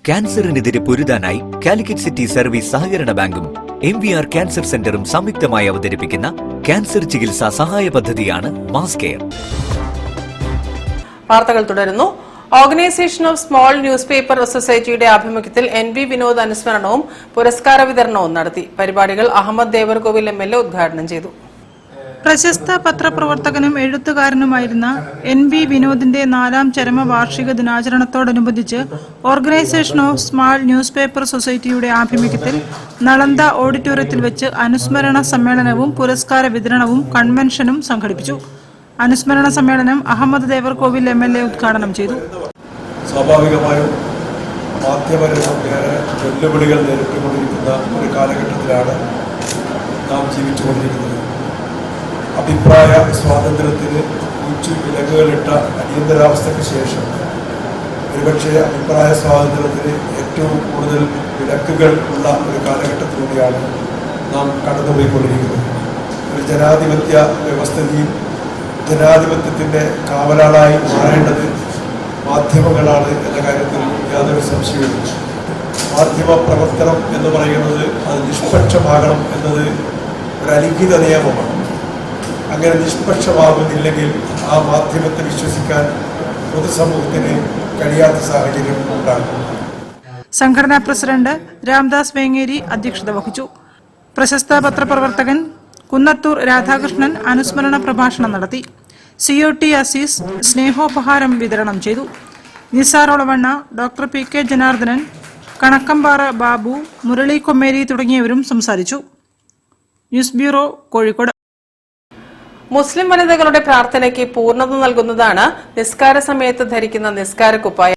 ക്യാൻസറിനെതിരെ പൊരുതാനായി Calicut city service സഹകരണ ബാങ്കും MVR cancer സെന്ററും സംയുക്തമായി അവതരിപ്പിക്കുന്ന ക്യാൻസർ ചികിത്സാ സഹായ പദ്ധതിയാണ് മാസ് കെയർ. വാർത്തകൾ തുടരുന്നു. Organisation of small news paper സൊസൈറ്റിയുടെ ആഭിമുഖ്യത്തിൽ NV വിനോദ് അനുസ്മരണവും പുരസ്കാര വിതരണവും നടത്തി. പരിപാടികൾ അഹമ്മദ് ദേവർകോവിൽ MLA ഉദ്ഘാടനം ചെയ്തു. പ്രശസ്ത പത്രപ്രവർത്തകനും എഴുത്തുകാരനുമായിരുന്ന NV വിനോദിന്റെ 4ാം ചരമവാർഷിക ദിനാചരണത്തോടനുബന്ധിച്ച് organisation of small newspaper സൊസൈറ്റിയുടെ ആഭിമുഖ്യത്തിൽ നളന്ദ ഓഡിറ്റോറിയത്തിൽ വെച്ച് അനുസ്മരണ സമ്മേളനവും പുരസ്കാര വിതരണവും കൺവെൻഷനും സംഘടിപ്പിച്ചു. അനുസ്മരണ സമ്മേളനം അഹമ്മദ് ദേവർകോവിൽ MLA ഉദ്ഘാടനം ചെയ്തു. സ്വാഭാവികമായും മാധ്യമരംഗത്തേറെ വെല്ലുവിളികൾ നേരിട്ടുകൊണ്ടിരിക്കുന്ന ഒരു കാലഘട്ടത്തിലാണ് നാം ജീവിച്ചുകൊണ്ടിരിക്കുന്നത്. അഭിപ്രായ സ്വാതന്ത്ര്യത്തിന് വിലക്കുകളിട്ട അടിയന്തരാവസ്ഥയ്ക്ക് ശേഷം ഒരുപക്ഷെ അഭിപ്രായ സ്വാതന്ത്ര്യത്തിന് ഏറ്റവും കൂടുതൽ വിലക്കുകൾ ഉള്ള ഒരു കാലഘട്ടത്തിലൂടെയാണ് നാം കടന്നുപോയിക്കൊണ്ടിരിക്കുന്നത്. ഒരു ജനാധിപത്യ വ്യവസ്ഥയിൽ ജനാധിപത്യത്തിൻ്റെ കാവലാളായി മാറേണ്ടത് മാധ്യമങ്ങളാണ് എന്ന കാര്യത്തിൽ യാതൊരു സംശയവുമില്ല. മാധ്യമ പ്രവർത്തനം എന്ന് പറയുന്നത് അത് നിഷ്പക്ഷമാകണം എന്നത് ഒരു അലിഖിത നിയമമാണ്. അങ്ങനെ നിഷ്പക്ഷമാകുന്നില്ലെങ്കിൽ ആ മാധ്യമത്തെ വിശ്വസിക്കാൻ പൊതുസമൂഹത്തിന് കഴിയാത്ത സാഹചര്യം ഉണ്ടാകും. സംഘടനാ പ്രസിഡന്റ് രാംദാസ് വേങ്ങേരി അധ്യക്ഷത വഹിച്ചു. പ്രശസ്ത പത്രപ്രവർത്തകൻ കുന്നത്തൂർ രാധാകൃഷ്ണൻ അനുസ്മരണ പ്രഭാഷണം നടത്തി. COT അസീസ് സ്നേഹോപഹാരം വിതരണം ചെയ്തു. നിസാർ ഒളവണ്ണ, ഡോക്ടർ PK ജനാർദ്ദനൻ, കണക്കമ്പാറ ബാബു, മുരളി കൊമ്മേരി തുടങ്ങിയവരും സംസാരിച്ചു. News bureau, Kozhikode. മുസ്ലിം വനിതകളുടെ പ്രാർത്ഥനയ്ക്ക് പൂർണ്ണത നൽകുന്നതാണ് നിസ്കാര സമയത്ത് ധരിക്കുന്ന നിസ്കാര കുപ്പായം.